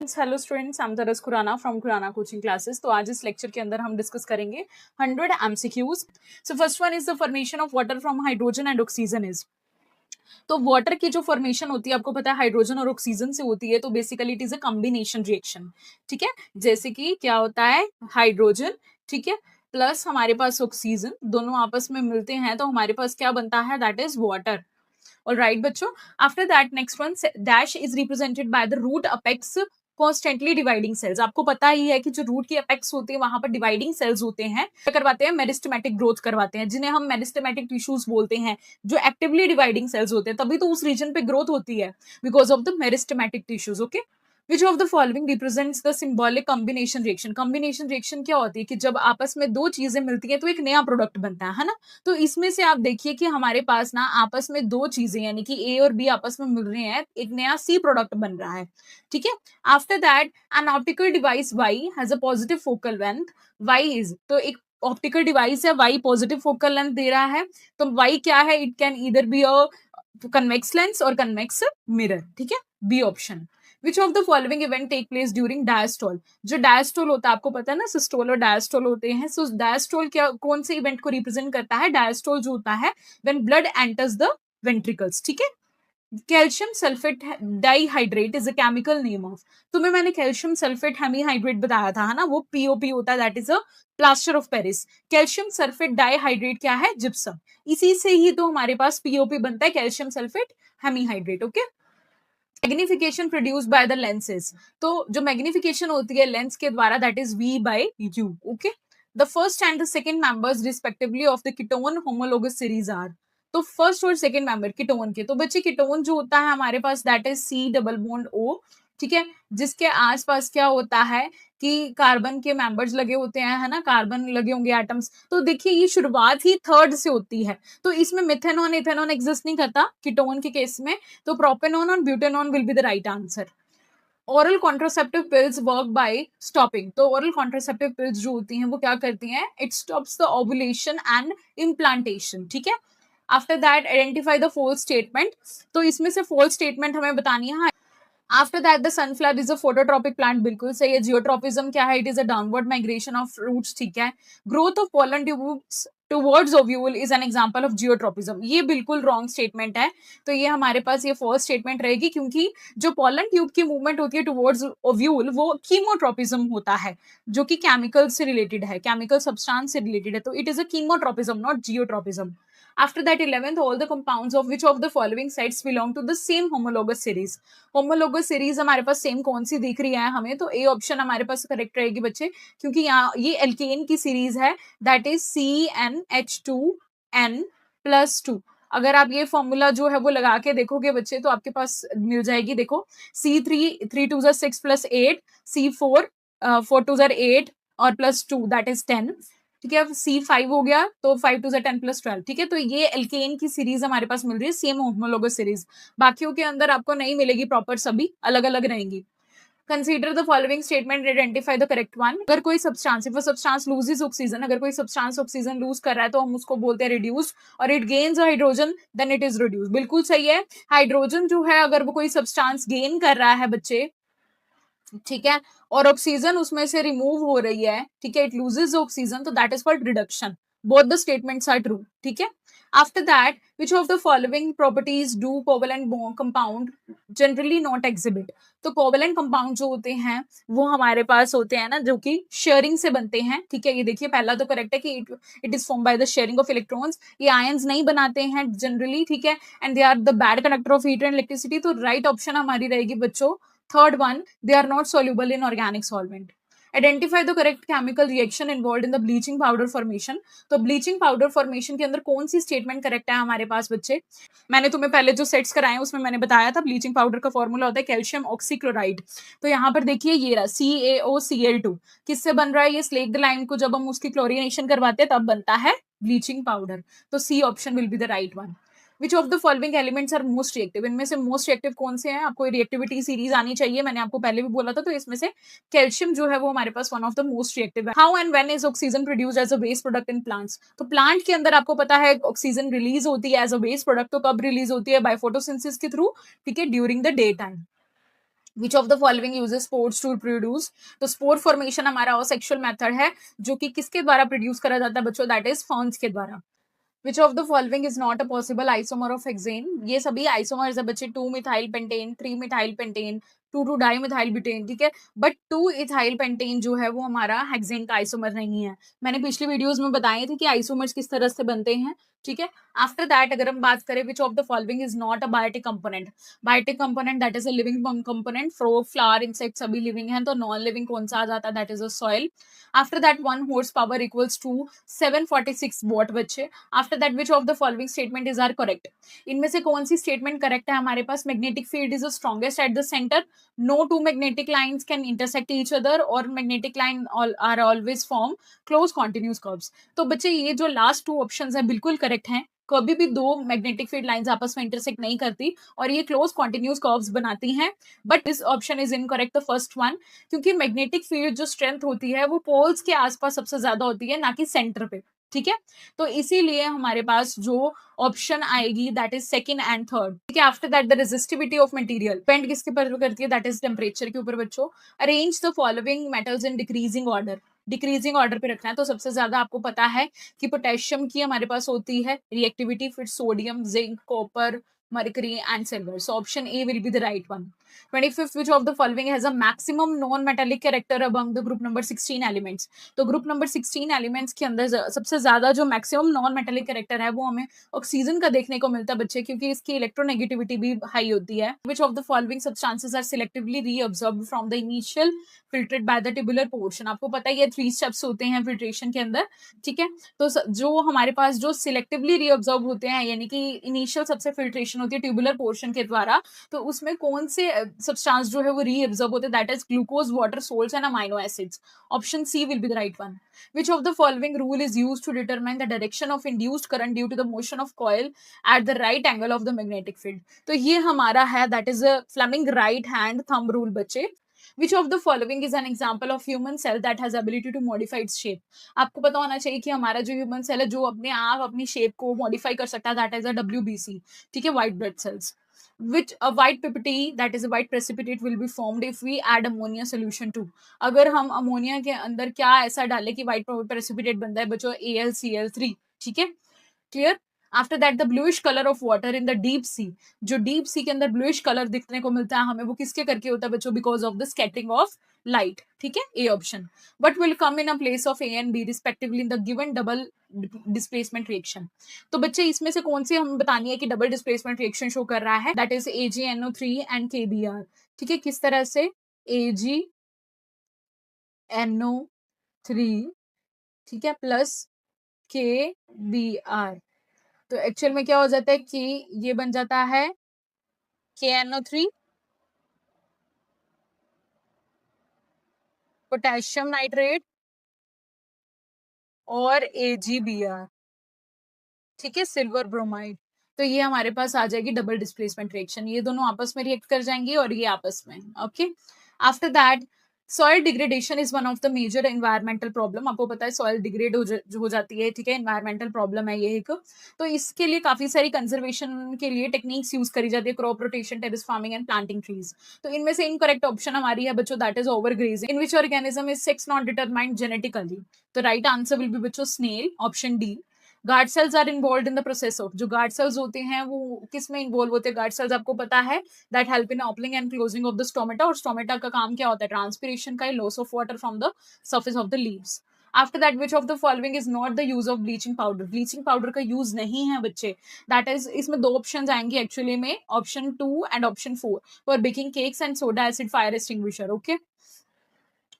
Hello students, I am Taras Khurana from Khurana coaching classes. तो आज इस लेक्चर के अंदर हम डिस्कस करेंगे 100 MCQs. So first one is the formation of water from hydrogen and oxygen is. तो वाटर की जो फॉर्मेशन होती है आपको पता है हाइड्रोजन और ऑक्सीजन से होती है। तो basically it is a combination reaction. ठीक है, जैसे कि क्या होता है हाइड्रोजन, ठीक है, प्लस हमारे पास ऑक्सीजन, दोनों आपस में मिलते हैं तो हमारे पास क्या बनता है, दैट इज वाटर। Alright, बच्चों, after that next one dash is represented by the root apex constantly dividing cells. आपको पता ही है कि जो रूट की अपेक्स होते हैं वहां पर डिवाइडिंग सेल्स होते हैं, क्या करवाते हैं, मेरिस्टेमेटिक ग्रोथ करवाते हैं, जिन्हें हम मेरिस्टेमेटिक टिश्यूज बोलते हैं, जो एक्टिवली डिवाइडिंग सेल्स होते हैं। तभी तो उस रीजन पे ग्रोथ होती है, because of the meristematic tissues. Okay, which of the following represents the symbolic combination reaction. Combination reaction क्या होती है कि जब आपस में दो चीजें मिलती हैं तो एक नया प्रोडक्ट बनता है ना। तो इसमें से आप देखिए कि हमारे पास ना आपस में दो चीजें यानी कि ए और बी आपस में मिल रहे हैं, एक नया सी प्रोडक्ट बन रहा है। ठीक है, after that an optical device Y has a positive focal length. Y is, तो एक ऑप्टिकल डिवाइस है, वाई पॉजिटिव फोकल लेंथ दे रहा है। तो वाई क्या है, it can either be a convex lens और कन्वेक्स मिरर। ठीक है, B option. Which of the following event take place during diastole. जो डायस्टोल होता है आपको पता है ना, सिस्टोल और डायस्टोल होते हैं। सो डायस्टोल क्या, कौन से इवेंट को रिप्रेजेंट करता है, डायस्टोल जो होता है when blood enters the ventricles. ठीक है, calcium sulphate dihydrate is a chemical name of. तुम्हें मैंने कैल्शियम सल्फेट हेमीहाइड्रेट बताया था है ना, वो पीओपी होता है, that is a plaster of Paris. Calcium sulphate dihydrate क्या है, जिप्सम। इसी से ही तो हमारे पास पीओपी बनता है, calcium sulphate hemihydrate. Okay, magnification produce by the lenses. तो जो मैग्निफिकेशन होती है लेंस के द्वारा, that is v by u. Okay, the first and the second members respectively of the ketone homologous series are. तो first और second member ketone के, तो बच्चे कीटोन जो होता है हमारे पास, that is C double bond O. ठीक है, जिसके आसपास क्या होता है कि कार्बन के मेंबर्स लगे होते हैं, है ना, कार्बन लगे होंगे एटम्स। तो देखिए ये शुरुआत ही थर्ड से होती है, तो इसमें मिथेनॉन इथेनॉन एग्जिस्ट नहीं करता कीटोन के केस में। तो प्रोपेनॉन और butanone will be the right answer. Oral contraceptive pills work by stopping. तो ओरल कॉन्ट्रासेप्टिव पिल्स जो होती हैं वो क्या करती हैं, it stops the ovulation and implantation. ठीक है, after that identify the false statement. तो इसमें से फॉल्स स्टेटमेंट हमें बतानी है। After that the sunflower is a phototropic plant, बिल्कुल सही है। जियोट्रॉपिज्म क्या है, it is a downward migration of roots. ठीक है, growth of pollen tubes towards ovule is an example of geotropism. ये बिल्कुल रॉन्ग स्टेटमेंट है, तो ये हमारे पास ये फर्स्ट स्टेटमेंट रहेगी, क्योंकि जो पोलन ट्यूब की मूवमेंट होती है टुवर्ड्स ओव्यूल वो कीमोट्रॉपिज्म होता है, जो कि केमिकल से रिलेटेड है, केमिकल सब्सटेंस से रिलेटेड है। तो it is a chemotropism not geotropism. After that 11th, all the compounds of which of the following sets belong to the same homologous series। Homologous series हमारे पास same कौन सी दिख रही है हमें, तो ए ऑप्शन हमारे पास करेक्ट रहेगी बच्चे, क्योंकि यहाँ ये एल्केन की सीरीज है, दैट इज CnH2n+2। अगर आप ये फॉर्मूला जो है वो लगा के देखोगे बच्चे तो आपके पास मिल जाएगी। देखो C3 3 2 6 + 8, C4 4 2 8 और +2 दैट इज 10। ठीक है, C5 हो गया तो 5 2 10 + 12। ठीक है, तो ये एल्केन की सीरीज हमारे पास मिल रही है, सेम होमोलोगस सीरीज। बाकियों के अंदर आपको नहीं मिलेगी प्रॉपर, सभी अलग अलग रहेंगी। Consider the following statement, identify the correct one. अगर कोई substance, if a substance loses oxygen, अगर कोई सब्सटेंस ऑक्सीजन लूज कर रहा है तो हम उसको बोलते हैं रिड्यूस, और it gains hydrogen then it is reduce. बिल्कुल सही है, हाइड्रोजन जो है अगर वो कोई सब्सटेंस गेन कर रहा है बच्चे, ठीक है, और ऑक्सीजन उसमें से रिमूव हो रही है, ठीक है, इट लूजेस ऑक्सीजन, तो that is called reduction. Both the statements are true. ठीक है, after that which of the following properties do covalent compound generally not exhibit. तो कोवेलेंट कंपाउंड जो होते हैं वो हमारे पास होते हैं ना, जो कि शेयरिंग से बनते हैं। ठीक है, ये देखिए पहला तो करेक्ट है कि it is form by the sharing of electrons. ये आयंस नहीं बनाते हैं जनरली, ठीक है, and they are the bad conductor of heat and electricity. तो राइट ऑप्शन हमारी रहेगी बच्चों third one, they are not soluble in organic solvent। Identify the correct chemical reaction involved in the bleaching powder formation। तो bleaching powder formation के अंदर कौन सी statement correct है हमारे पास बच्चे। मैंने तुम्हें पहले जो सेट्स कराए हैं उसमें मैंने बताया था ब्लीचिंग पाउडर का फॉर्मूला होता है कैल्शियम ऑक्सीक्लोराइड। तो यहाँ पर देखिए ये रहा CaOCl2, किससे बन रहा है, ये स्लेक्ड लाइम को जब हम उसकी क्लोरिनेशन करवाते हैं तब बनता है ब्लीचिंग पाउडर। तो C option will be the right one. Which of the following elements are most reactive. इनमें से मोस्ट रिएक्टिव कौन से हैं, आपको रिएक्टिविटी सीरीज आनी चाहिए, मैंने आपको पहले भी बोला था। तो इसमें से कैल्शियम जो है वो हमारे पास one of the most reactive है। How and when is oxygen produced as a waste product in plants. तो प्लांट के अंदर आपको पता है ऑक्सीजन रिलीज होती है एज अ वेस्ट प्रोडक्ट, तो कब रिलीज होती है, बाय फोटोसिंथेसिस के थ्रू। ठीक है, during the day time. Which of the following uses spores to produce. तो स्पोर फॉर्मेशन हमारा और सेक्सुअल मेथड है जो कि किसके द्वारा प्रोड्यूस करा जाता है बच्चों, दैट इज फॉर्म्स के द्वारा। विच of the following is not a possible isomer of hexane. ये सभी आइसोमर्स है बच्चे, 2 methyl pentane, 3 methyl pentane, 2 di methyl butane, ठीक है। बट 2 इथाइल पेंटेन जो है वो हमारा हेक्सेन का आइसोमर नहीं है। मैंने पिछली वीडियोस में बताए थे कि आइसोमर्स किस तरह से बनते हैं, ठीक है। आफ्टर दैट अगर हम बात करें which of the following is not a biotic component. Biotic component that is a living component, frog flower insect सभी लिविंग है, तो नॉन लिविंग कौन सा आ जाता है, that is a soil. After that 1 horse power equals to 746 watt बच्चे। After that which of the following statement is are correct. इनमें से कौन सी स्टेटमेंट करेक्ट है हमारे पास, magnetic field is the strongest at the centre, no two magnetic lines can intersect each other, और magnetic line are always form close continuous curves. तो बच्चे ये जो लास्ट 2 ऑप्शंस है बिल्कुल करेक्ट हैं। कभी भी 2 मैग्नेटिक फील्ड लाइंस आपस में इंटरसेक्ट नहीं करती और ये क्लोज कॉन्टिन्यूस कर्व्स बनाती हैं। But this option is incorrect, the first one, क्योंकि मैग्नेटिक फील्ड जो स्ट्रेंथ होती है वो पोल्स के आसपास सबसे ज्यादा होती है, ना कि सेंटर पे, ठीक है। तो इसीलिए हमारे पास जो ऑप्शन आएगी that is second and third, ठीक है। After that the resistivity of material depend किसके पर करती है, दैट इज टेम्परेचर के ऊपर बच्चों। Arrange the following metals in decreasing order, decreasing order पे रखना है। तो सबसे ज्यादा आपको पता है कि पोटेशियम की हमारे पास होती है रिएक्टिविटी, फिर sodium, zinc, copper, mercury and silver. So option A will be the right one. 25th, which of the following has a maximum non-metallic character among the group number 16 elements? तो group number 16 elements के अंदर सबसे ज्यादा जो maximum non metallic character है वो हमें oxygen का देखने को मिलता है बच्चे, क्योंकि इसकी इलेक्ट्रोनेगेटिविटी भी हाई होती है। Which of the following substances are selectively reabsorbed from the initial filtered by the tubular portion. आपको पता है ये 3 स्टेप्स होते हैं फिल्ट्रेशन के अंदर, ठीक है। तो जो हमारे पास जो सिलेक्टिवली रीअब्सॉर्ब होते हैं, यानी कि इनिशियल सबसे फिल्ट्रेशन होती है ट्यूबुलर पोर्शन के द्वारा, तो उसमें कौन से सब्सटेंस जो है वो रीअब्सॉर्ब होते हैं, that is glucose, water, salts and amino acids. Option C will be the right one. Which of the following rule is used to determine the direction of induced current due to the motion of coil at the right angle of the magnetic field? तो ये हमारा है that is Fleming right hand thumb rule बच्चे। Which of the following is an example of human cell that has ability to modify its shape? आपको पता होना चाहिए कि हमारा जो ह्यूमन सेल है जो अपने आप अपनी शेप को मॉडिफाई कर सकता है, दैट इज अ WBC, ठीक है, white blood cells. Which a white PPT, that is a white precipitate, will be formed if we add ammonia solution to? अगर हम अमोनिया के अंदर क्या ऐसा डालें कि व्हाइट प्रेसिपिटेट बनता है बच्चों, AlCl3, ठीक है, clear. After that the bluish colour of water in the deep sea, जो डीप सी के अंदर ब्लूइश कलर दिखने को मिलता है हमें, वो किसके करके होता है बच्चों, because of the scattering of light, ठीक है, A option. But will come in a place of A and B respectively in the given double displacement reaction. तो बच्चे इसमें से कौन सी हमें बतानी है कि डबल डिस्प्लेसमेंट रिएक्शन शो कर रहा है, that is AgNO3 and KBr, ठीक है। किस तरह से, AgNO3, ठीक है, प्लस KBr, तो एक्चुअल में क्या हो जाता है कि ये बन जाता है KNO3, पोटेशियम नाइट्रेट और AgBr, ठीक है, सिल्वर ब्रोमाइड। तो ये हमारे पास आ जाएगी डबल डिस्प्लेसमेंट रिएक्शन, ये दोनों आपस में रिएक्ट कर जाएंगी और ये आपस में, okay. After that soil degradation is one of the major environmental problem. आपको पता है सॉइल डिग्रेड हो जाती है, ठीक है, एनवायरमेंटल प्रॉब्लम है ये एक। तो इसके लिए काफी सारी कंजर्वेशन के लिए टेक्निक्स यूज करी जाती है, crop rotation, terrace farming and planting trees. तो इनमें से इनकरेक्ट ऑप्शन हमारी है बच्चों, that is over grazing. In which organism is sex not determined genetically? तो राइट आंसर विल बी बच्चों snail, option D. Guard cells are involved in the process of, जो guard cells होते हैं वो किस में इन्वॉल्व होते हैं, गार्ड सेल्स आपको पता है that help in opening and closing of the stomata, और स्टोमेटा का काम क्या होता है, ट्रांसपिरेशन का, loss of water from the surface of the leaves. After that which of the following is not the use of bleaching powder? Bleaching powder का use नहीं है बच्चे, दैट इज, इसमें 2 ऑप्शन आएंगे एक्चुअली में, option 2 and option 4 for baking cakes and soda acid fire extinguisher, okay.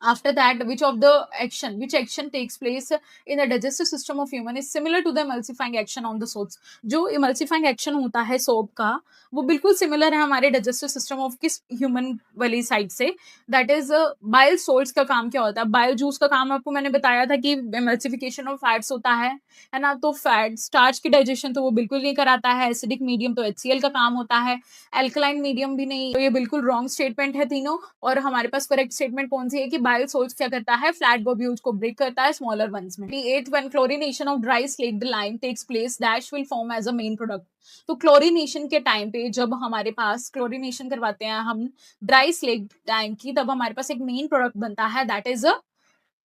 After that, which action takes place in the digestive system of human is similar to the emulsifying action on the soaps? जो emulsifying action होता है soap का, वो बिल्कुल similar है हमारे digestive system of किस human वाली साइड से, दैट इज बाइल सोल्ट्स का काम क्या होता है, बाइल जूस का काम आपको मैंने बताया था कि एमल्सिफिकेशन ऑफ फैट्स होता है ना। तो फैट स्टार्च की डाइजेशन तो वो बिल्कुल नहीं कराता है, एसिडिक मीडियम तो HCl का काम होता है, एल्कलाइन मीडियम भी नहीं। तो ये बिल्कुल रॉन्ग स्टेटमेंट है तीनों, और हमारे पास करेक्ट स्टेटमेंट कौन सी है कि बाइल सोल्ट क्या करता है, फ्लैट ग्लोब्यूल्स को ब्रेक करता है स्मॉलर वंस में। 8 when chlorination of dry slaked lime takes place dash will form as a main product. तो क्लोरीनेशन के टाइम पे जब हमारे पास क्लोरीनेशन करवाते हैं हम ड्राई स्लेक्ड लाइम की, तब हमारे पास एक मेन प्रोडक्ट बनता है that is a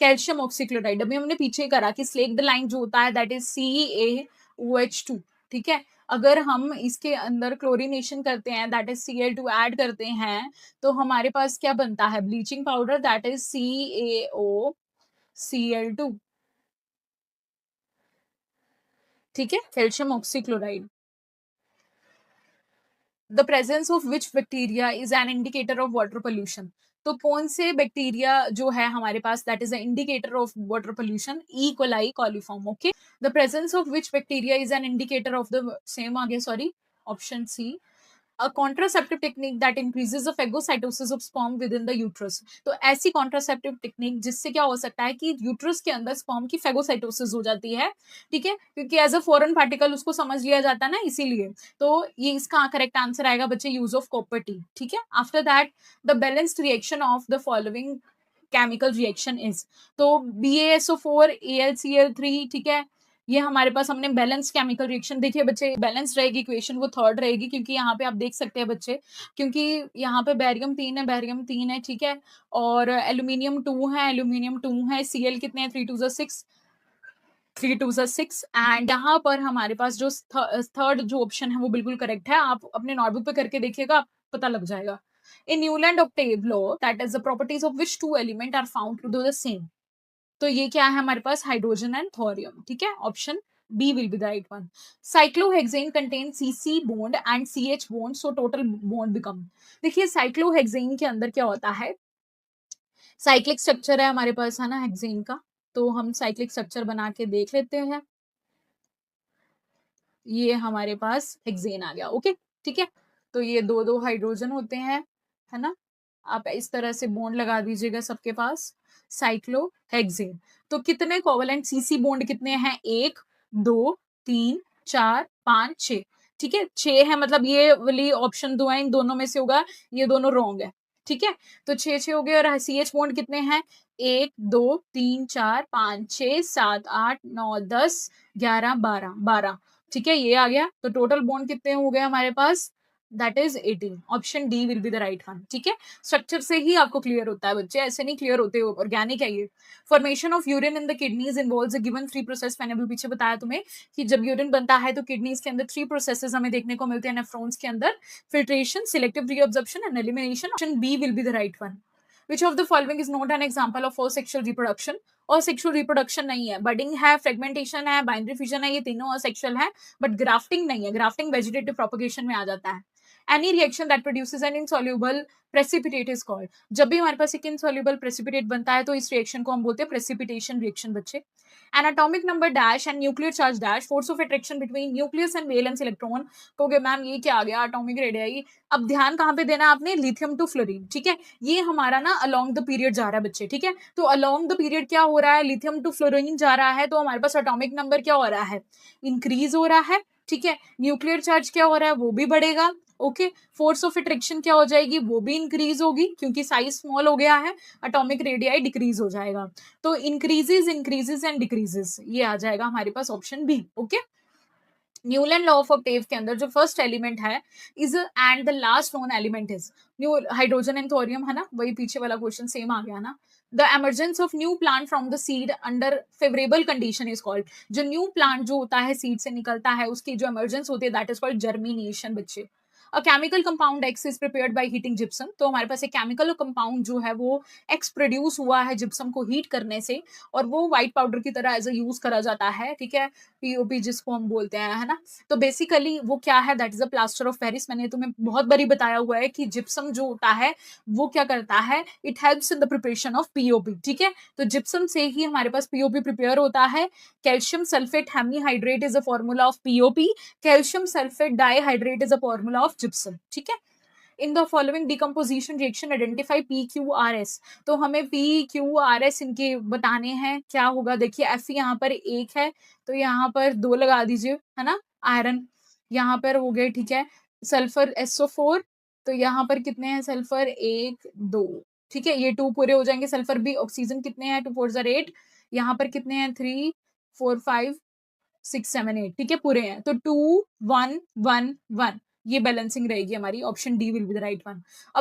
calcium oxychloride. अभी हमने पीछे करा कि स्लेक्ड लाइम जो होता है दैट इज CaOH2, ठीक है। अगर हम इसके अंदर क्लोरीनेशन करते हैं दैट इज Cl2 ऐड करते हैं, तो हमारे पास क्या बनता है, bleaching powder that is CaOCl2, ठीक है, calcium oxychloride. The presence of which bacteria is an indicator of water pollution. तो कौन से बैक्टीरिया जो है हमारे पास that is a indicator of water pollution, E coli coliform, okay. The presence of which bacteria is an indicator of the same, आगे sorry, option C, a contraceptive technique that increases the phagocytosis of sperm within the uterus। तो ऐसी contraceptive technique जिससे क्या हो सकता है कि uterus के अंदर स्पर्म की फेगोसाइटोसिस हो जाती है, ठीक है, क्योंकि एज अ फॉरेन पार्टिकल उसको समझ लिया जाता है ना, इसीलिए। तो ये इसका करेक्ट आंसर आएगा बच्चे, यूज ऑफ कॉपर टी, ठीक है। After that the balanced reaction of the following chemical reaction is, तो BaSO4 AlCl3, ठीक है, ये हमारे पास हमने बैलेंस केमिकल रिएक्शन। देखिए बच्चे, बैलेंस रहेगी इक्वेशन, वो थर्ड रहेगी, क्योंकि यहाँ पे आप देख सकते हैं बच्चे, क्योंकि यहाँ पे बैरियम 3 है, ठीक है, और एल्यूमिनियम 2 है, Cl कितने हैं, 3 2 6 एंड यहाँ पर हमारे पास जो थर्ड जो ऑप्शन है वो बिल्कुल करेक्ट है। आप अपने नोटबुक पे करके देखिएगा, आप पता लग जाएगा। In Newland octave law that is the properties of which 2 element are found to do the same. तो ये क्या है हमारे पास, हाइड्रोजन एंड थोरियम, ठीक है, option B will be the right one. Cyclohexane contain CC bond and CH bond, so total bond become. देखिए cyclohexane के अंदर क्या होता है, साइक्लिक स्ट्रक्चर है हमारे पास, है ना, हेक्सेन का। तो हम साइक्लिक स्ट्रक्चर बना के देख लेते हैं। ये हमारे पास हेक्सेन आ गया, ओके, ठीक है। तो ये दो दो हाइड्रोजन होते हैं, है ना, आप इस तरह से बॉन्ड लगा दीजिएगा सबके पास, साइक्लोहेक्सेन। तो कितने कोवेलेंट CC बॉन्ड कितने हैं, 1 2 3 4 5 6, ठीक है, 6 है, मतलब ये वाली ऑप्शन 2 है, इन दोनों में से होगा, ये दोनों रॉन्ग है, ठीक है। तो 6 हो गए, और CH बॉन्ड कितने हैं, 1 2 3 4 5 6 7 8 9 10 11 12, ठीक है, ये आ गया। तो टोटल बॉन्ड कितने हो गए हमारे पास, that is 18, option D will be the right one, ठीक है। स्ट्रक्चर से ही आपको क्लियर होता है बच्चे, ऐसे नहीं क्लियर होते, ऑर्गेनिक है ये। Formation of urine in the kidneys involves a given 3 process. मैंने अभी पीछे बताया तुम्हें कि जब यूरिन बनता है तो किडनीज के अंदर 3 प्रोसेसेस हमें देखने को मिलते हैं, नेफ्रॉन्स के अंदर, filtration, selective reabsorption and elimination. Option B will be the right one. Which of the following is not an example of asexual reproduction? और सेक्सुअल रिप्रोडक्शन नहीं है, बडिंग है, फ्रेगमेंटेशन है, बाइनरी फ्यूजन है, ये तीनों असेक्सुअल है, बट ग्राफ्टिंग नहीं है, ग्राफ्टिंग वेजिटेटिव प्रोपगेशन में आ जाता है। Any reaction that produces N insoluble precipitate is called. जब भी हमारे पास एक इनसॉल्युबल प्रेसिपिटेट बनता है तो इस रिएक्शन को हम बोलते हैं प्रेसिपिटेशन रिएक्शन बच्चे। N atomic number dash and nuclear charge dash, force of attraction between nucleus and valence electron. कहोगे मैम ये क्या आ गया, एटॉमिक रेडियाई। अब ध्यान कहाँ पे देना आपने, लिथियम टू फ्लोरीन, ठीक है, ये हमारा ना अलोंग द पीरियड जा रहा है बच्चे, ठीक है। तो अलोंग द पीरियड क्या हो रहा है, लिथियम टू फ्लोरीन जा रहा है, तो हमारे पास एटॉमिक नंबर क्या हो रहा है, इंक्रीज हो रहा है, ठीक है। न्यूक्लियर चार्ज क्या हो रहा है, वो भी बढ़ेगा, ओके। फोर्स ऑफ अट्रैक्शन क्या हो जाएगी, वो भी इंक्रीज होगी, क्योंकि साइज स्मॉल हो गया है, एटॉमिक रेडियाई डिक्रीज हो जाएगा। तो इंक्रीजेस एंड डिक्रीजेस, ये आ जाएगा हमारे पास option B, okay. Newland law of octave के अंदर जो फर्स्ट एलिमेंट है is and the last known element is new, hydrogen and thorium, है ना, वही पीछे वाला क्वेश्चन सेम आ गया ना। The emergence of new plant from the seed under favourable condition is called. जो न्यू प्लांट जो होता है सीड से निकलता है, उसकी जो एमरजेंस होती है दैट इज कॉल्ड जर्मिनेशन बच्चे। A chemical compound x is prepared by heating gypsum. तो हमारे पास एक केमिकल कंपाउंड जो है वो एक्स प्रोड्यूस हुआ है जिप्सम को हीट करने से, और वो व्हाइट पाउडर की तरह एज अ यूज करा जाता है, ठीक है, POP जिसको हम बोलते हैं, है ना। तो बेसिकली वो क्या है, that is a plaster of Paris. मैंने तुम्हें बहुत बारी बताया हुआ है कि जिप्सम जो होता है वो क्या करता है, it helps in the preparation of POP, ठीक है। तो जिप्सम से ही हमारे पास POP प्रिपेयर होता है। Calcium sulphate hemihydrate is a formula of POP, calcium sulphate dihydrate is a formula of gypsum, ठीक है। In the following decomposition reaction identify PQRS। तो हमें PQRS इनके बताने हैं, क्या होगा, देखिए F यहाँ पर 1 है, तो यहाँ पर 2 लगा दीजिए, है ना, आयरन यहाँ पर हो गए, ठीक है। सल्फर SO4, तो यहाँ पर कितने हैं सल्फर, 1 2, ठीक है, ये 2 पूरे हो जाएंगे, सल्फर भी, ऑक्सीजन कितने हैं, 2 4 जार 8, यहाँ पर कितने हैं, 3 4 5 6 7 8, ठीक है, पूरे हैं, तो 2 1 1 1, ये बैलेंसिंग रहेगी हमारी, option D will be the right one. A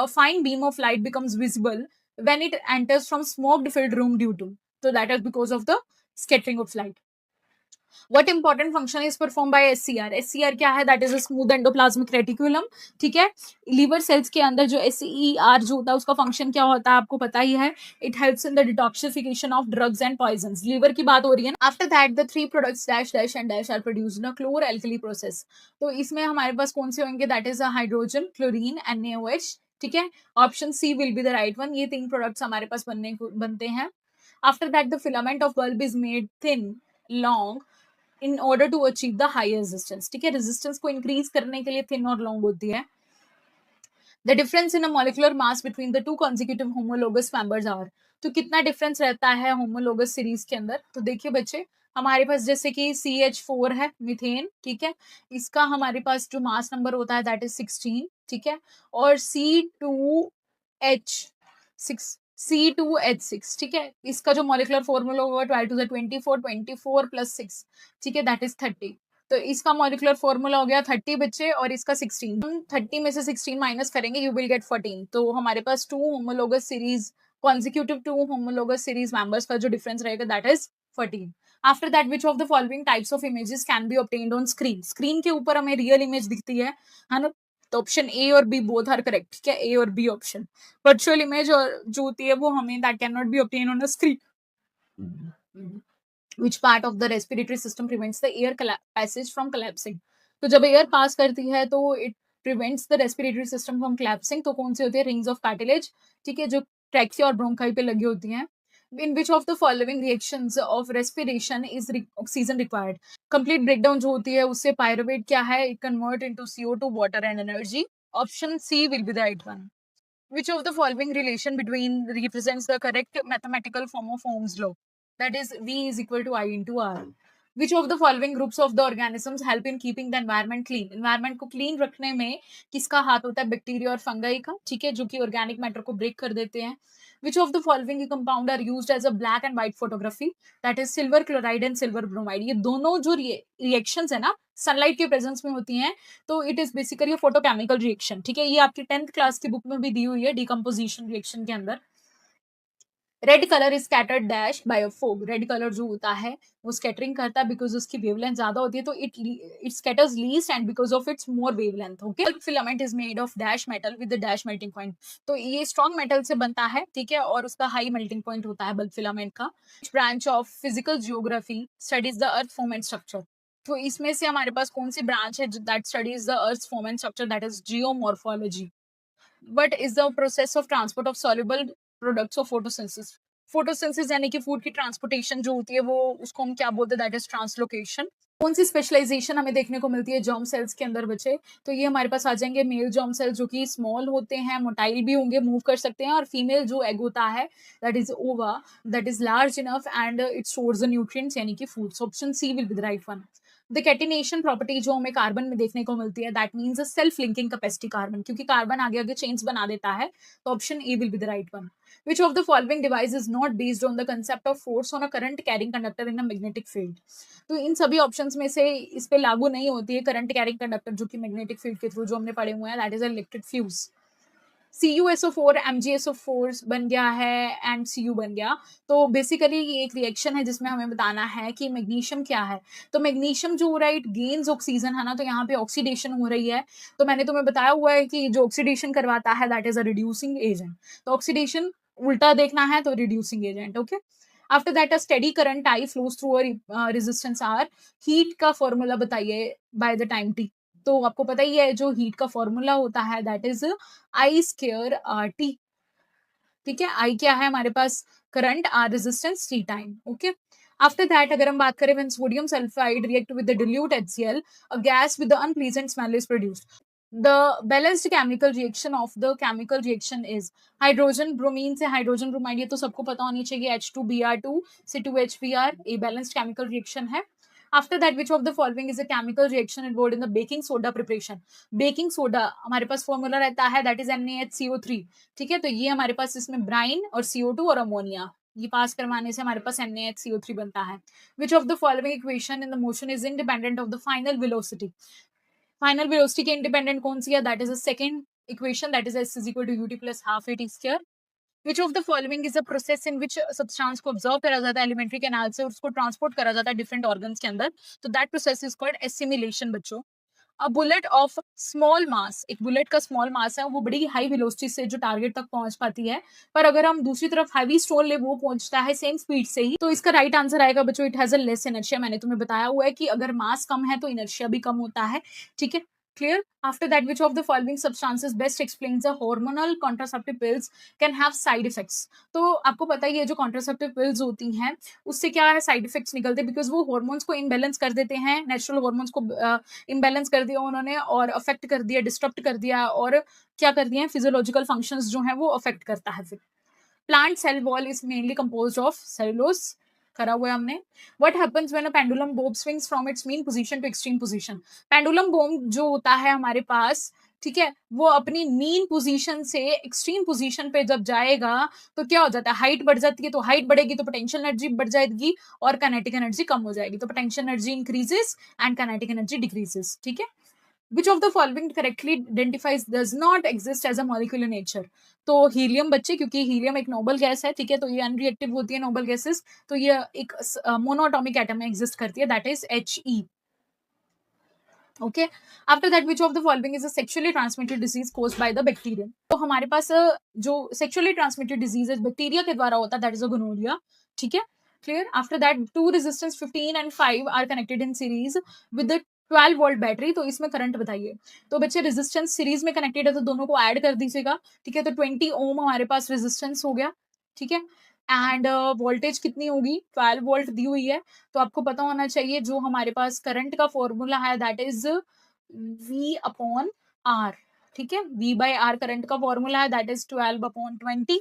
fine beam of light becomes visible when it enters from smoked filled room due to, तो that is because of the scattering of light. What important function is performed by SCR? SCR क्या है? That is a smooth endoplasmic reticulum, ठीक है। Liver cells के अंदर जो SCR जो होता है उसका फंक्शन क्या होता है आपको पता ही है, it helps in the detoxification of drugs and poisons, liver की बात हो रही है ना। After that the 3 products dash dash and dash are produced in a chlor alkali process, तो इसमें हमारे पास कौन से होंगे, that is a hydrogen, chlorine and NaOH, ठीक है, option C will be the right one, ये 3 प्रोडक्ट्स हमारे पास बनते हैं। After that, the filament of bulb is made thin, long, in order to achieve the high resistance, ठीक है, resistance को increase करने के लिए thin और long होती है। The difference in a molecular mass between the two consecutive homologous members are, तो कितना difference रहता है homologous series के अंदर, तो देखिए बच्चे, हमारे पास जैसे कि CH4 है, मीथेन, ठीक है, इसका हमारे पास जो मास नंबर होता है दैट इज 16, ठीक है, और C2H6, ठीक है, इसका जो मॉलिक्यूलर फॉर्मूला होगा 12 to the 24, 24 plus 6, ठीक है, दैट इज 30, तो इसका मॉलिक्यूलर फॉर्मूला हो गया 30 बच्चे, और इसका 16, हम 30 में से 16 माइनस करेंगे, यू विल गेट 14, तो हमारे पास 2 homologous series consecutive 2 homologous series members का जो डिफरेंस रहेगा that is 14। After that which of the following types of images can be obtained on screen, screen के ऊपर हमें रियल इमेज दिखती है ना, तो ऑप्शन ए और बी बोथ आर करेक्ट, ठीक है, ए और बी ऑप्शन। वर्चुअल इमेज और जो होती है वो हमें that can not be obtain on a screen. Which part of the respiratory system prevents the air passage from collapsing? तो जब एयर पास करती है तो it prevents the respiratory system from collapsing, तो कौन सी होती है, रिंग्स ऑफ कार्टिलेज, ठीक है, जो ट्रैकिया और ब्रोंकाई पे लगी होती हैं। In which of the following reactions of respiration is oxygen required? Complete breakdown जो होती है उससे pyruvate क्या है, it convert into CO2, water and energy. Option C will be the right one. Which of the following relation between represents the correct mathematical form of Ohm's law? That is V is equal to I into R. Which of the following groups of the organisms help in keeping the environment clean? Environment को clean रखने में किसका हाथ होता है, bacteria और fungi का, ठीक है, जो कि ऑर्गेनिक मैटर को ब्रेक कर देते हैं। Which of the following compound are used as a black and white photography? That is silver chloride and silver bromide. ये दोनों जो रिएक्शंस है ना सनलाइट के प्रेजेंस में होती हैं, तो it is basically photochemical reaction, ठीक है, ये आपकी 10th क्लास की बुक में भी दी हुई है डिकम्पोजिशन रिएक्शन के अंदर। Red colour is scattered dash by a fog, red colour जो होता है वो स्कैटरिंग करता है बिकॉज उसकी वेवलेंथ ज्यादा होती है, तो it scatters least and because of it's more wavelength, okay. Filament is made of dash metal with dash melting point, तो ये स्ट्रॉन्ग मेटल से बनता है, ठीक है, और उसका हाई मेल्टिंग पॉइंट होता है बल्ब फिलामेंट का। Branch of physical geography studies the earth form and structure, तो इसमें से हमारे पास कौन सी ब्रांच है that studies the earth form and structure, that is geomorphology. What is the process of transport of soluble products of photosynthesis? Photosynthesis यानी कि food की ट्रांसपोर्टेशन जो होती है वो उसको हम क्या बोलते हैं, दैट इज ट्रांसलोकेशन। कौन सी स्पेशलाइजेशन हमें देखने को मिलती है जर्म सेल्स के अंदर बच्चे, तो ये हमारे पास आ जाएंगे मेल जर्म सेल्स जो कि स्मॉल होते हैं, मोटाइल भी होंगे, मूव कर सकते हैं, और फीमेल जो एग होता है that is ova, that is large enough and it stores the nutrients यानी कि foods, option C will be the right one. The catenation property जो हमें कार्बन में देखने को मिलती है that means a self linking capacity carbon, क्योंकि कार्बन आगे आगे चेन्स बना देता है, तो option A will be the right one. Which of the following device is not based on the concept of force on a current carrying conductor in a magnetic field? तो इन सभी options में से इस पे लागू नहीं होती है करंट कैरिंग कंडक्टर जो कि मैग्नेटिक फील्ड के थ्रू जो हमने पढ़े हुए हैं, that is electric fuse. CuSO4 MgSO4 बन गया है एंड Cu बन गया, तो बेसिकली ये एक रिएक्शन है जिसमें हमें बताना है कि मैग्नीशियम क्या है, तो मैग्नीशियम जो राइट गेन्स ऑक्सीजन है ना, तो यहाँ पे ऑक्सीडेशन हो रही है, तो मैंने तुम्हें बताया हुआ है कि जो ऑक्सीडेशन करवाता है that is a reducing agent, तो ऑक्सीडेशन उल्टा देखना है तो reducing agent, okay. After that a steady current I flows through resistance R, heat का फॉर्मूला बताइए बाय द टाइम टी, तो आपको पता ही है जो हीट का फॉर्मूला होता है that is I square R T, ठीक है, आई क्या है हमारे पास current, R resistance, T time, okay. After that अगर हम बात करें when sodium sulphide react with the dilute HCl, a gas with the unpleasant smell is produced. The balanced chemical reaction of the chemical reaction is hydrogen bromine से hydrogen bromide, ये तो सबको पता होनी चाहिए, H2Br2 से 2HBr, ये balanced chemical reaction है। After that which of the following is a chemical reaction involved in the baking soda preparation. Baking soda हमारे पास फॉर्मूला रहता है दैट इज NaHCO3, ठीक है। तो ये हमारे पास इसमें ब्राइन और CO2 और अमोनिया, ये पास करवाने से हमारे पास NaHCO3 बनता है। Which of the following equation in the motion is independent of the final velocity. Final velocity के इंडिपेंडेंट कौन सी है, that is the second equation, that is S = UT + ½ AT square. Which of the following is a process in which substance को observe करा जाता है alimentary canal से, उसको transport करा जाता है डिफरेंट ऑर्गन्स के अंदर, तो that process is called assimilation बच्चों। A bullet of small mass, एक बुलेट का स्मॉल मास है वो बड़ी हाई वेलोसिटी से जो टारगेट तक पहुंच पाती है, पर अगर हम दूसरी तरफ हैवी स्टोन ले वो पहुंचता है सेम स्पीड से ही, तो इसका राइट आंसर आएगा बच्चों it has a less inertia. मैंने तुम्हें बताया हुआ है कि अगर मास कम है तो इनर्शिया भी कम होता है, ठीक है, clear. After that which of the following substances best explains the hormonal contraceptive pills can have side effects. तो आपको पता ही है जो कॉन्ट्रासेप्टिव पिल्स होती हैं उससे क्या है साइड इफेक्ट्स निकलते हैं, बिकॉज वो हार्मोन्स को इम्बेलेंस कर देते हैं, नेचुरल हार्मोन्स को इम्बेलेंस कर दिया उन्होंने और अफेक्ट कर दिया, डिस्टर्ब कर दिया, और क्या कर दिया फिजियोलॉजिकल फंक्शंस जो है वो अफेक्ट करता है। फिर plant cell wall is mainly composed of cellulose, करा हुआ है हमने। What happens when a pendulum bob swings from its mean position to extreme position. Pendulum bob जो होता है हमारे पास, ठीक है, वो अपनी मीन पोजीशन से एक्सट्रीम पोजीशन पे जब जाएगा तो क्या हो जाता है, हाइट बढ़ जाती है, तो हाइट बढ़ेगी तो पोटेंशियल एनर्जी बढ़ जाएगी और काइनेटिक एनर्जी कम हो जाएगी, तो potential energy increases and kinetic energy decreases, ठीक है। Which of the following correctly identifies does not exist as a molecule in nature? तो हीलियम बच्चे, क्योंकि हीलियम एक नोबल गैस है, ठीक है, तो ये अनरिएक्टिव होती है नोबल गैसेस, तो ये एक मोनोटॉमिक एटम में एग्जिस्ट करती है, that is He। Okay, after that which of the following is a sexually transmitted disease caused by the bacteria. तो हमारे पास जो सेक्सुअली ट्रांसमिटेड डिजीज है बैक्टीरिया के द्वारा होता है, दैट इज अ गोनोरिया, ठीक है, clear. After that two resistance 15 and 5 are connected in series with the 12 volt battery, तो इसमें करंट बताइए। तो बच्चे रेजिस्टेंस सीरीज में कनेक्टेड है तो दोनों को ऐड कर दीजिएगा, ठीक है, तो 20 ओम हमारे पास रेजिस्टेंस हो गया, ठीक है, एंड वोल्टेज कितनी होगी 12 वोल्ट दी हुई है, तो आपको पता होना चाहिए जो हमारे पास करंट का फॉर्मूला है दैट इज V/R, ठीक है, V/R करंट का फॉर्मूला है दैट इज 12/20,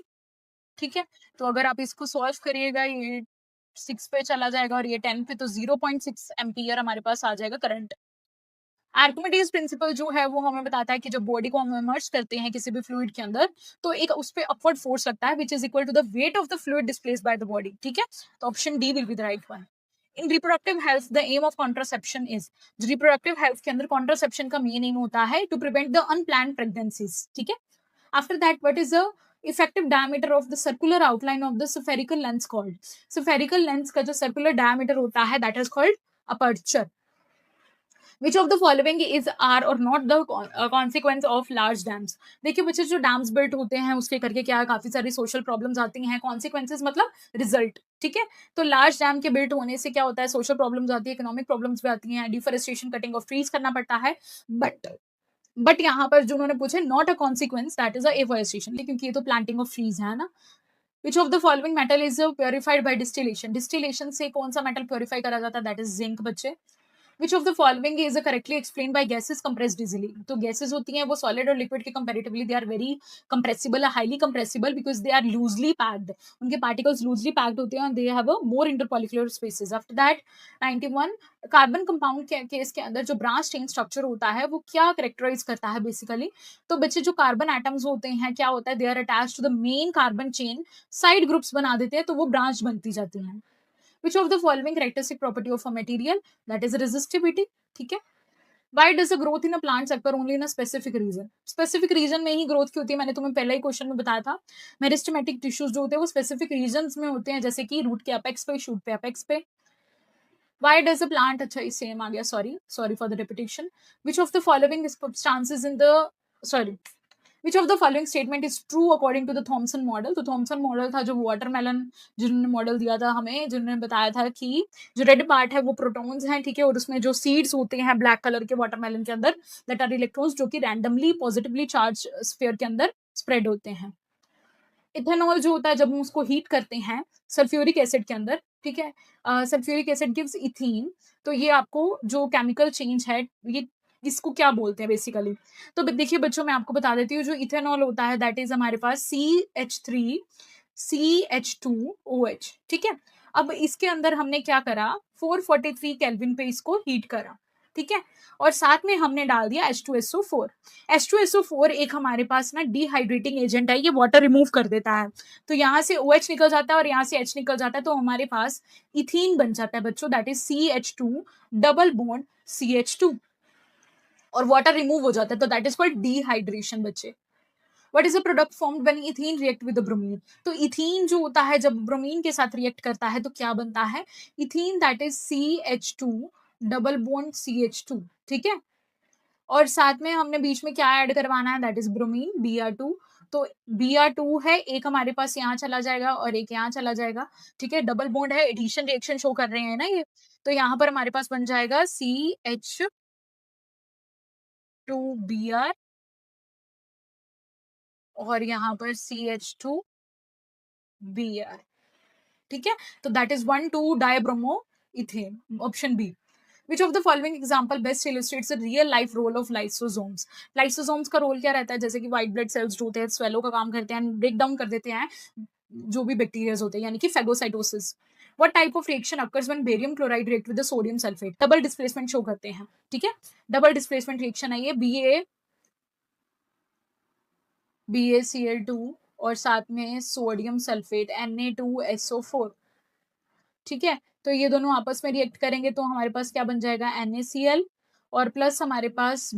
ठीक है। तो अगर आप इसको सॉल्व करिएगा ये 6 पे चला जाएगा और ये 10 पे, तो 0.6 एम्पियर हमारे पास आ जाएगा करंट। आर्किमिडीज प्रिंसिपल जो है वो हमें बताता है कि जब बॉडी को हम इमर्ज करते हैं किसी भी फ्लूइड के अंदर तो एक उस पे अपवर्ड फोर्स लगता है which is equal to the weight of the fluid displaced by the body, ठीक है। तो option D will be the right one. In reproductive health the aim of contraception is, reproductive health के अंदर contraception का main aim होता है to prevent the unplanned pregnancies, ठीक है। After that what is the effective diameter of the circular outline of the spherical lens called, spherical lens का जो circular diameter होता है that is called aperture. Which of the following is are और not the consequence of large dams. देखिए बच्चे जो dams built होते हैं उसके करके क्या काफी सारी सोशल प्रॉब्लम्स आती हैं, कॉन्सिक्वेंसेज मतलब रिजल्ट, ठीक है। तो लार्ज डैम के बिल्ट होने से क्या होता है, सोशल प्रॉब्लम्स आती है, इकोनॉमिक प्रॉब्लम्स भी आती हैं, डिफोरेस्टेशन कटिंग ऑफ ट्रीज करना पड़ता है, बट यहाँ पर जो उन्होंने पूछे not a consequence that is afforestation, क्योंकि ये तो प्लांटिंग ऑफ ट्रीज है ना। Which of the following metal is purified by distillation, distillation से कौन सा मेटल प्योरिफाई करा जाता है, दैट इज जिंक बच्चे। Which of the following is correctly explained by gases compressed easily? तो gases होती हैं वो solid और liquid के comparatively they are very compressible, highly compressible because they are loosely packed. उनके particles loosely packed होते हैं and they have a more intermolecular spaces. After that 91 carbon compound के केस के अंदर जो ब्रांच चेन स्ट्रक्चर होता है वो क्या करेक्टराइज करता है बेसिकली। तो बच्चे जो कार्बन एटम्स होते हैं क्या होता है they are attached to the main carbon chain, side groups बना देते हैं तो वो ब्रांच बनती जाती हैं। Which of the following characteristic property of a material, that is resistivity, ठीक है। Why does the growth in a plant occur only in a specific region? Specific region में ही growth क्यों होती है, मैंने तुम्हें पहले ही क्वेश्चन में बताया था। मेरिस्टेमेटिक टिश्यूज जो होते हैं वो स्पेसिफिक रीजन्स में होते हैं, जैसे कि रूट के अपेक्स पे, शूट पे, अपेक्स पे। Why does a plant, अच्छा सेम आ गया, sorry for the repetition. Which of the following substances in the, sorry, Which of the following statement is true according to the Thomson model? तो Thompson model था जो watermelon जिन्होंने model दिया था हमें, जिन्होंने बताया था कि जो रेड पार्ट है वो प्रोटॉन्स हैं, ठीक है, और उसमें जो सीड्स होते हैं ब्लैक कलर के वाटरमेलन के अंदर दैट आर इलेक्ट्रॉन्स जो कि रैंडमली पॉजिटिवली चार्ज स्फीयर के अंदर स्प्रेड होते हैं। इथेनॉल जो होता है जब हम उसको हीट करते हैं सल्फ्यूरिक एसिड के अंदर, ठीक है, सल्फ्यूरिक एसिड गिव्स इथीन, तो ये आपको जो केमिकल चेंज है ये इसको क्या बोलते हैं बेसिकली। तो देखिए बच्चों मैं आपको बता देती हूँ जो इथेनॉल होता है दैट इज हमारे पास CH3CH2OH, ठीक है। अब इसके अंदर हमने क्या करा, 443 केल्विन पे इसको हीट करा, ठीक है, और साथ में हमने डाल दिया H2SO4। H2SO4 एक हमारे पास ना डिहाइड्रेटिंग एजेंट है, ये वाटर रिमूव कर देता है, तो यहाँ से OH निकल जाता है और यहाँ से H निकल जाता है, तो हमारे पास इथीन बन जाता है बच्चों, that is CH2 double bond CH2, और वाटर रिमूव हो जाता है, तो दैट इज कॉल्ड डिहाइड्रेशन बच्चे। What is the product formed when ethene react with the bromine? तो इथीन जो होता है जब ब्रोमीन के साथ रिएक्ट करता है तो क्या बनता है, ethene, that is CH2 double bond CH2, ठीक है, और साथ में हमने बीच में क्या ऐड करवाना है, दैट इज ब्रोमीन Br2। तो Br2 है, एक हमारे पास यहाँ चला जाएगा और एक यहाँ चला जाएगा, ठीक है, डबल बॉन्ड है, एडिशन रिएक्शन शो कर रहे हैं ना ये, तो यहाँ पर हमारे पास बन जाएगा CH2Br और यहाँ पर CH2Br, ठीक है, तो that is 1,2 dibromo ethane, option B. Which of the following example best illustrates the real life role of lysosomes? Lysosomes का रोल क्या रहता है, जैसे कि व्हाइट ब्लड सेल्स जो होते हैं स्वेलो का काम करते हैं, ब्रेक डाउन कर देते हैं जो भी बैक्टीरिया होते हैं, यानी कि phagocytosis. What type of reaction occurs when barium chloride react with the sodium sulfate? Double displacement show करते हैं, ठीक है, डबल डिस्प्लेसमेंट रिएक्शन है ये, BaCl2 और साथ में सोडियम सल्फेट Na2SO4, ठीक है, तो ये दोनों आपस में रिएक्ट करेंगे तो हमारे पास क्या बन जाएगा, NaCl और प्लस हमारे पास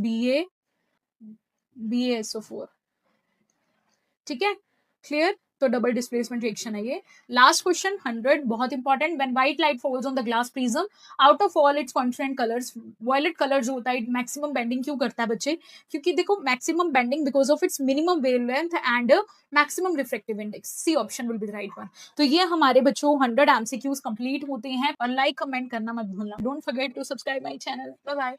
BaSO4, ठीक है, क्लियर, तो डबल डिस्प्लेसमेंट रिएक्शन है ये। लास्ट क्वेश्चन 100, बहुत important, when white light falls on the glass prism out of all its constituent colours, violet colour जो होता है मैक्सिमम बेंडिंग क्यों करता है बच्चे, क्योंकि देखो maximum bending because of its minimum wavelength and maximum reflective index, C option will be the right one. तो ये हमारे बच्चों 100 MCQs कंप्लीट होते हैं, और लाइक कमेंट करना मत भूलना, don't forget to subscribe my channel, bye bye.